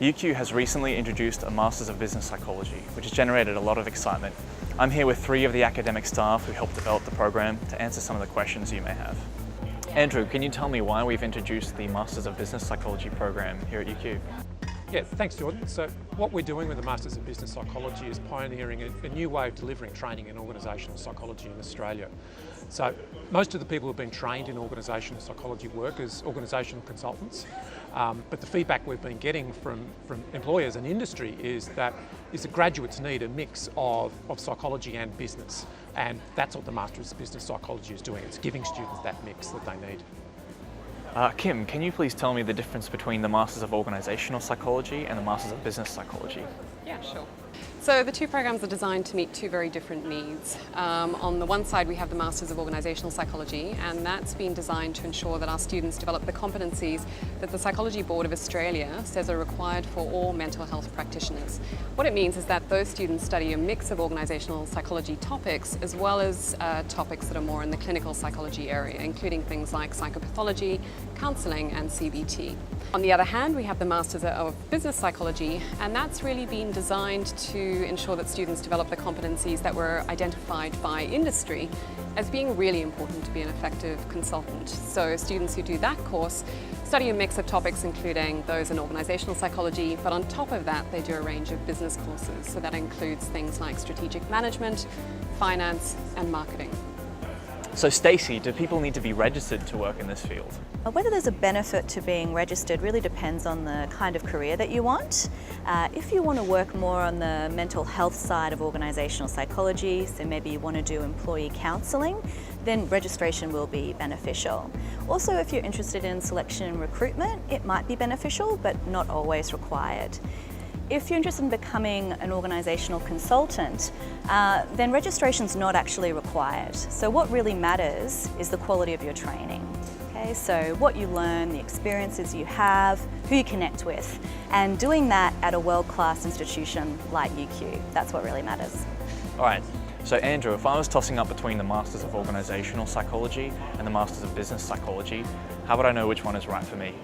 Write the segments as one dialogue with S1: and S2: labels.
S1: UQ has recently introduced a Masters of Business Psychology, which has generated a lot of excitement. I'm here with 3 of the academic staff who helped develop the program to answer some of the questions you may have. Andrew, can you tell me why we've introduced the Masters of Business Psychology program here at UQ?
S2: Yeah, thanks Jordan. So what we're doing with the Masters of Business Psychology is pioneering a new way of delivering training in organisational psychology in Australia. So most of the people who have been trained in organisational psychology work as organisational consultants, but the feedback we've been getting from employers and industry is that graduates need a mix of psychology and business, and that's what the Masters of Business Psychology is doing. It's giving students that mix that they need.
S1: Kim, can you please tell me the difference between the Masters of Organisational Psychology and the Masters of Business Psychology?
S3: Yeah, sure. So the 2 programs are designed to meet 2 very different needs. On the one side we have the Masters of Organisational Psychology, and that's been designed to ensure that our students develop the competencies that the Psychology Board of Australia says are required for all mental health practitioners. What it means is that those students study a mix of organisational psychology topics as well as topics that are more in the clinical psychology area, including things like psychopathology, counselling and CBT. On the other hand, we have the Masters of Business Psychology, and that's really been designed to ensure that students develop the competencies that were identified by industry as being really important to be an effective consultant. So students who do that course study a mix of topics including those in organisational psychology, but on top of that they do a range of business courses. So that includes things like strategic management, finance and marketing.
S1: So Stacey, do people need to be registered to work in this field?
S4: Whether there's a benefit to being registered really depends on the kind of career that you want. If you want to work more on the mental health side of organisational psychology, so maybe you want to do employee counselling, then registration will be beneficial. Also, if you're interested in selection and recruitment, it might be beneficial, but not always required. If you're interested in becoming an organisational consultant, then registration's not actually required. So what really matters is the quality of your training. Okay, so what you learn, the experiences you have, who you connect with, and doing that at a world-class institution like UQ. That's what really matters.
S1: All right, so Andrew, if I was tossing up between the Masters of Organisational Psychology and the Masters of Business Psychology, how would I know which one is right for me?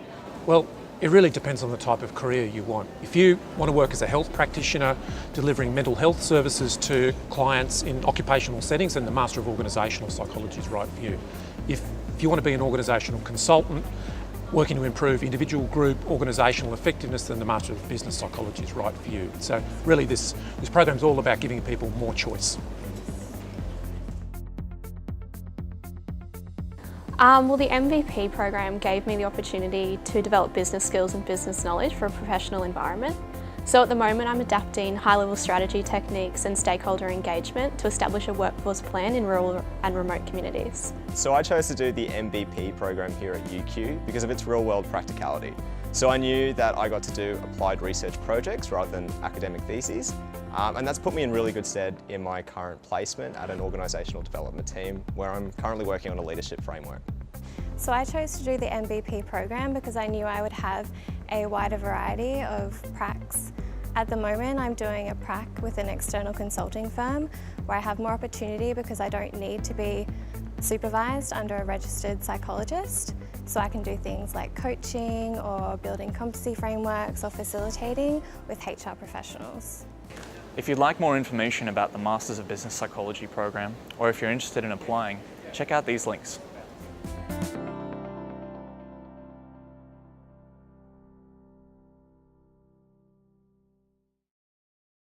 S2: Well, it really depends on the type of career you want. If you want to work as a health practitioner delivering mental health services to clients in occupational settings, then the Master of Organisational Psychology is right for you. If you want to be an organisational consultant working to improve individual, group, organisational effectiveness, then the Master of Business Psychology is right for you. So really this program is all about giving people more choice.
S5: Well, the MVP program gave me the opportunity to develop business skills and business knowledge for a professional environment. So at the moment I'm adapting high-level strategy techniques and stakeholder engagement to establish a workforce plan in rural and remote communities.
S6: So I chose to do the MVP program here at UQ because of its real-world practicality. So I knew that I got to do applied research projects rather than academic theses, and that's put me in really good stead in my current placement at an organisational development team where I'm currently working on a leadership framework.
S7: So I chose to do the MVP program because I knew I would have a wider variety of pracs. At the moment I'm doing a prac with an external consulting firm where I have more opportunity because I don't need to be supervised under a registered psychologist. So I can do things like coaching or building competency frameworks or facilitating with HR professionals.
S1: If you'd like more information about the Masters of Business Psychology program, or if you're interested in applying, check out these links.